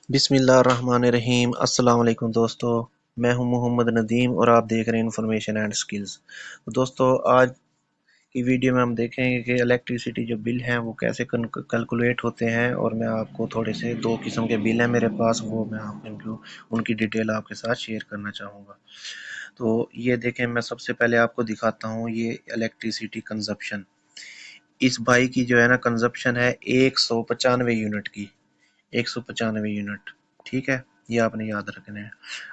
بسم اللہ الرحمن الرحیم۔ السلام علیکم دوستو، میں ہوں محمد ندیم اور آپ دیکھ رہے ہیں انفارمیشن اینڈ سکلز۔ دوستو آج کی ویڈیو میں ہم دیکھیں گے کہ الیکٹریسٹی جو بل ہیں وہ کیسے کیلکولیٹ ہوتے ہیں، اور میں آپ کو تھوڑے سے دو قسم کے بل ہیں میرے پاس، وہ میں آپ ان کی ڈیٹیل آپ کے ساتھ شیئر کرنا چاہوں گا۔ تو یہ دیکھیں، میں سب سے پہلے آپ کو دکھاتا ہوں یہ الیکٹریسٹی کنزپشن۔ اس بھائی کی جو ہے نا کنزپشن ہے 195 یونٹ کی، 195 یونٹ، ٹھیک ہے، یہ آپ نے یاد رکھنا ہے۔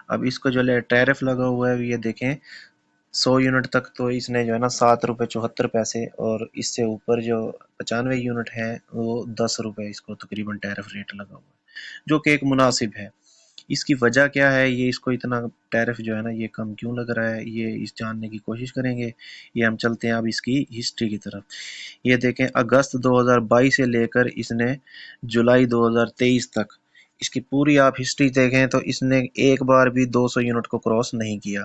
اب اس کو جو ٹیرف لگا ہوا ہے یہ دیکھیں، 100 یونٹ تک تو اس نے جو ہے نا 7 روپے 74 پیسے، اور اس سے اوپر جو 95 یونٹ ہے وہ 10 روپے اس کو تقریباً ٹیرف ریٹ لگا ہوا ہے، جو کہ ایک مناسب ہے۔ اس کی وجہ کیا ہے، یہ اس کو اتنا ٹیرف جو ہے نا یہ کم کیوں لگ رہا ہے، یہ اس جاننے کی کوشش کریں گے۔ یہ ہم چلتے ہیں اب اس کی ہسٹری کی طرف۔ یہ دیکھیں، اگست 2022 سے لے کر اس نے جولائی 2023 تک اس کی پوری آپ ہسٹری دیکھیں تو اس نے ایک بار بھی 200 یونٹ کو کراس نہیں کیا۔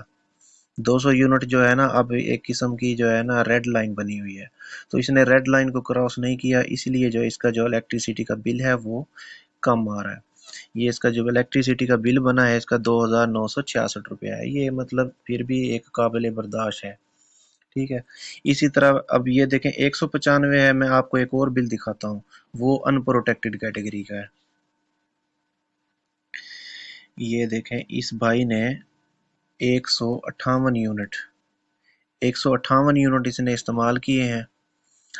200 یونٹ جو ہے نا اب ایک قسم کی جو ہے نا ریڈ لائن بنی ہوئی ہے، تو اس نے ریڈ لائن کو کراس نہیں کیا، اس لیے جو اس کا جو الیکٹریسٹی کا بل ہے وہ کم آ رہا ہے۔ یہ اس کا جو الیکٹریسٹی کا بل بنا ہے اس کا 2966 روپیہ ہے، یہ مطلب پھر بھی ایک قابل برداشت ہے، ٹھیک ہے۔ اسی طرح اب یہ دیکھیں 195 ہے، میں آپ کو ایک اور بل دکھاتا ہوں، وہ ان پروٹیکٹڈ کیٹیگری کا ہے۔ یہ دیکھیں، اس بھائی نے 158 یونٹ 158 یونٹ اس نے استعمال کیے ہیں،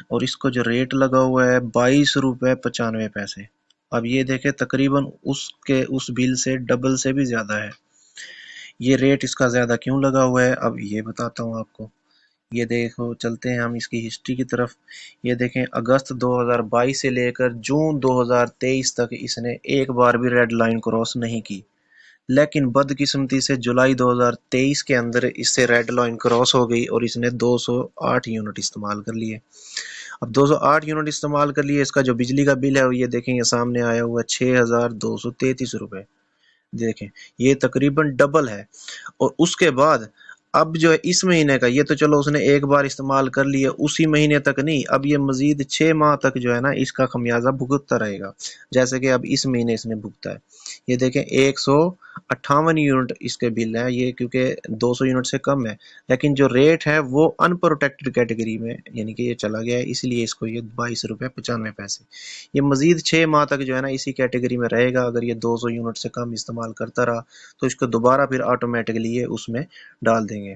اور اس کو جو ریٹ لگا ہوا ہے 22 روپے 95 پیسے۔ اب یہ دیکھیں تقریباً اس بل سے ڈبل سے بھی زیادہ ہے۔ یہ ریٹ اس کا زیادہ کیوں لگا ہوا ہے، اب یہ بتاتا ہوں آپ کو۔ یہ دیکھو، چلتے ہیں ہم اس کی ہسٹری کی طرف۔ یہ دیکھیں، اگست 2022 سے لے کر جون 2023 تک اس نے ایک بار بھی ریڈ لائن کراس نہیں کی، لیکن بدقسمتی سے جولائی 2023 کے اندر اس سے ریڈ لائن کراس ہو گئی اور اس نے 208 یونٹ استعمال کر لیے۔ اب 208 یونٹ استعمال کر لیے، اس کا جو بجلی کا بل ہے یہ دیکھیں، یہ سامنے آیا ہوا 6233 روپے۔ دیکھیں، یہ تقریباً ڈبل ہے۔ اور اس کے بعد اب جو ہے اس مہینے کا، یہ تو چلو اس نے ایک بار استعمال کر لیا، اسی مہینے تک نہیں، اب یہ مزید 6 ماہ تک جو ہے نا اس کا خمیازہ بھگتتا رہے گا، جیسے کہ اب اس مہینے اس نے بھگتا ہے۔ یہ دیکھیں 158 یونٹ اس کے بل ہے، یہ کیونکہ 200 یونٹ سے کم ہے، لیکن جو ریٹ ہے وہ ان پروٹیکٹڈ کیٹیگری میں یعنی کہ یہ چلا گیا ہے، اس لیے اس کو یہ 22 روپے 95 پیسے۔ یہ مزید 6 ماہ تک جو ہے نا اسی کیٹیگری میں رہے گا۔ اگر یہ 200 یونٹ سے کم استعمال کرتا رہا تو اس کو دوبارہ پھر آٹومیٹکلی یہ اس میں ڈال دیں گے،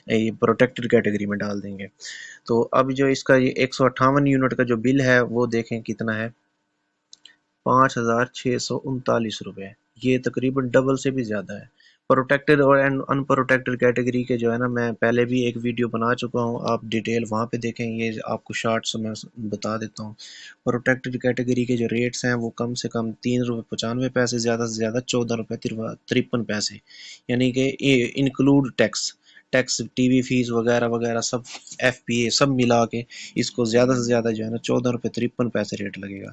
یہ پروٹیکٹڈ کیٹیگری میں ڈال دیں گے۔ تو اب جو اس کا یہ 158 یونٹ کا جو بل ہے وہ دیکھیں کتنا ہے، 5639 روپے۔ یہ تقریباً ڈبل سے بھی زیادہ ہے۔ پروٹیکٹڈ اور ان پروٹیکٹڈ کیٹیگری کے جو ہے نا میں پہلے بھی ایک ویڈیو بنا چکا ہوں، آپ ڈیٹیل وہاں پہ دیکھیں، یہ آپ کو شارٹس میں بتا دیتا ہوں۔ پروٹیکٹڈ کیٹیگری کے جو ریٹس ہیں وہ کم سے کم 3 روپے 95 پیسے، زیادہ سے زیادہ 14 روپے 53 پیسے، یعنی کہ انکلوڈ ٹیکس ٹی وی فیس وغیرہ وغیرہ سب، ایف پی اے سب ملا کے اس کو زیادہ سے زیادہ جو ہے نا 14 روپے 53 پیسے ریٹ لگے گا۔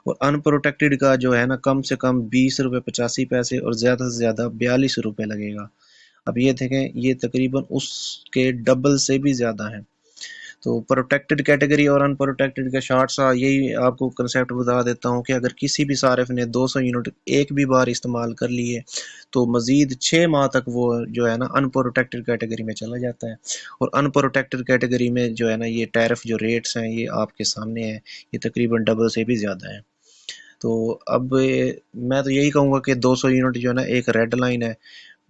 اور ان پروٹیکٹڈ کا جو ہے نا کم سے کم 20 روپے 85 پیسے اور زیادہ سے زیادہ 42 روپے لگے گا۔ اب یہ دیکھیں، یہ تقریباً اس کے ڈبل سے بھی زیادہ ہیں۔ تو پروٹیکٹڈ کیٹیگری اور ان پروٹیکٹڈ کا شارٹ سا یہی آپ کو کنسیپٹ بتا دیتا ہوں کہ اگر کسی بھی صارف نے 200 یونٹ ایک بھی بار استعمال کر لیے تو مزید 6 ماہ تک وہ جو ہے نا ان پروٹیکٹڈ کیٹیگری میں چلا جاتا ہے، اور ان پروٹیکٹڈ کیٹیگری میں جو ہے نا یہ ٹیرف جو ریٹس ہیں یہ آپ کے سامنے ہیں، یہ تقریباً ڈبل سے بھی زیادہ ہیں۔ تو اب میں تو یہی کہوں گا کہ 200 یونٹ جو ہے نا ایک ریڈ لائن ہے،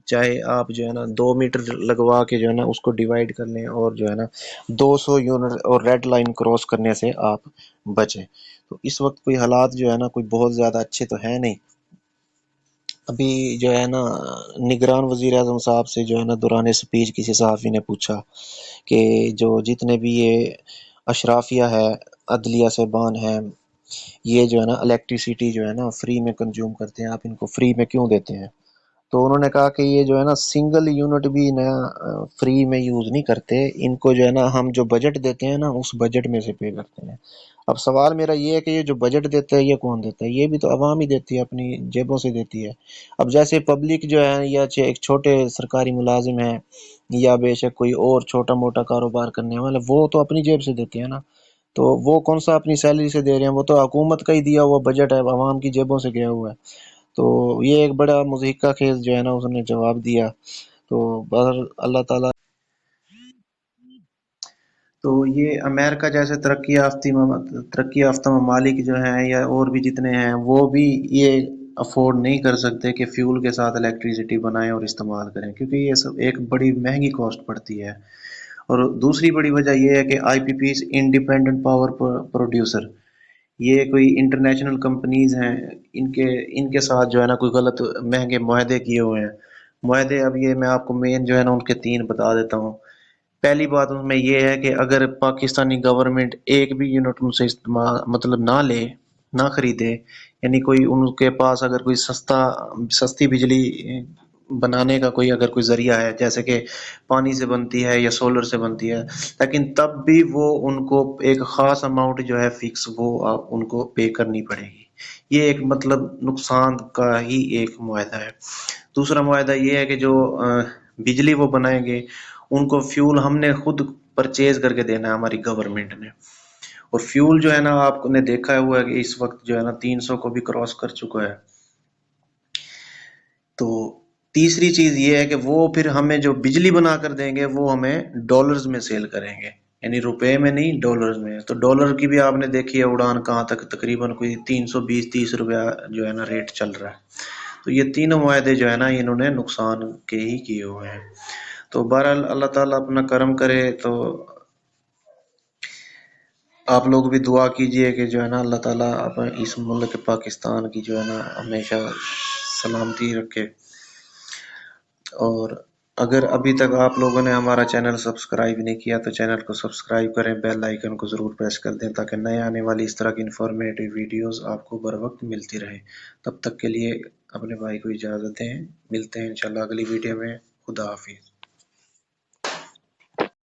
چاہے آپ جو ہے نا 2 میٹر لگوا کے جو ہے نا اس کو ڈیوائیڈ کر لیں، اور جو ہے نا 200 یونٹ اور ریڈ لائن کراس کرنے سے آپ بچیں۔ تو اس وقت کوئی حالات جو ہے نا کوئی بہت زیادہ اچھے تو ہیں نہیں۔ ابھی جو ہے نا نگران وزیر اعظم صاحب سے جو ہے نا دوران اسپیچ کسی صحافی نے پوچھا کہ جو جتنے بھی یہ اشرافیہ ہے، عدلیہ صاحبان ہیں، یہ جو ہے نا الیکٹریسٹی جو ہے نا فری میں کنزیوم کرتے ہیں، آپ ان کو فری میں کیوں دیتے ہیں؟ تو انہوں نے کہا کہ یہ جو ہے نا سنگل یونٹ بھی نیا فری میں یوز نہیں کرتے، ان کو جو ہے نا ہم جو بجٹ دیتے ہیں نا اس بجٹ میں سے پے کرتے ہیں۔ اب سوال میرا یہ ہے کہ یہ جو بجٹ دیتا ہے یہ کون دیتا ہے؟ یہ بھی تو عوام ہی دیتی ہے، اپنی جیبوں سے دیتی ہے۔ اب جیسے پبلک جو ہے یا ایک چھوٹے سرکاری ملازم ہیں یا بے شک کوئی اور چھوٹا موٹا کاروبار کرنے والا، وہ تو اپنی جیب سے دیتے ہیں نا۔ تو وہ کون سا اپنی سیلری سے دے رہے ہیں، وہ تو حکومت کا ہی دیا ہوا بجٹ ہے، عوام کی جیبوں سے گیا ہوا ہے۔ تو یہ ایک بڑا مضحکہ خیز جو ہے نا اس نے جواب دیا۔ تو بہر اللہ تعالیٰ، تو یہ امریکہ جیسے ترقی یافتہ ممالک جو ہیں یا اور بھی جتنے ہیں وہ بھی یہ افورڈ نہیں کر سکتے کہ فیول کے ساتھ الیکٹریسٹی بنائیں اور استعمال کریں، کیونکہ یہ سب ایک بڑی مہنگی کاسٹ پڑتی ہے۔ اور دوسری بڑی وجہ یہ ہے کہ I P Ps independent power producer, یہ کوئی انٹرنیشنل کمپنیز ہیں، ان کے ساتھ جو ہے نا کوئی غلط مہنگے معاہدے کیے ہوئے ہیں۔ معاہدے اب یہ میں آپ کو مین جو ہے نا ان کے 3 بتا دیتا ہوں۔ پہلی بات ان میں یہ ہے کہ اگر پاکستانی گورنمنٹ ایک بھی یونٹ ان سے استعمال مطلب نہ لے، نہ خریدے، یعنی کوئی ان کے پاس اگر کوئی سستی بجلی بنانے کا کوئی اگر کوئی ذریعہ ہے، جیسے کہ پانی سے بنتی ہے یا سولر سے بنتی ہے، لیکن تب بھی وہ ان کو ایک خاص اماؤنٹ جو ہے فکس وہ ان کو پے کرنی پڑے گی۔ یہ ایک مطلب نقصان کا ہی ایک معاہدہ ہے۔ دوسرا معاہدہ یہ ہے کہ جو بجلی وہ بنائیں گے ان کو فیول ہم نے خود پرچیز کر کے دینا ہے، ہماری گورنمنٹ نے۔ اور فیول جو ہے نا آپ نے دیکھا ہوا ہے کہ اس وقت جو ہے نا 300 کو بھی کراس کر چکا ہے۔ تو تیسری چیز یہ ہے کہ وہ پھر ہمیں جو بجلی بنا کر دیں گے وہ ہمیں ڈالرز میں سیل کریں گے، یعنی روپے میں نہیں، ڈالرز میں۔ تو ڈالر کی بھی آپ نے دیکھی ہے اڑان کہاں تک، تقریباً کوئی 320-30 روپیہ جو ہے نا ریٹ چل رہا ہے۔ تو یہ تینوں معاہدے جو ہے نا انہوں نے نقصان کے ہی کیے ہوئے ہیں۔ تو بہرحال اللہ تعالیٰ اپنا کرم کرے، تو آپ لوگ بھی دعا کیجئے کہ جو ہے نا اللہ تعالیٰ اس ملک پاکستان کی جو ہے نا ہمیشہ سلامتی رکھے۔ اور اگر ابھی تک آپ لوگوں نے ہمارا چینل سبسکرائب نہیں کیا تو چینل کو سبسکرائب کریں، بیل آئیکن کو ضرور پریس کر دیں تاکہ نئے آنے والی اس طرح کی انفارمیٹیو ویڈیوز آپ کو بر وقت ملتی رہے۔ تب تک کے لیے اپنے بھائی کو اجازت دیں، ملتے ہیں انشاءاللہ اگلی ویڈیو میں۔ خدا حافظ۔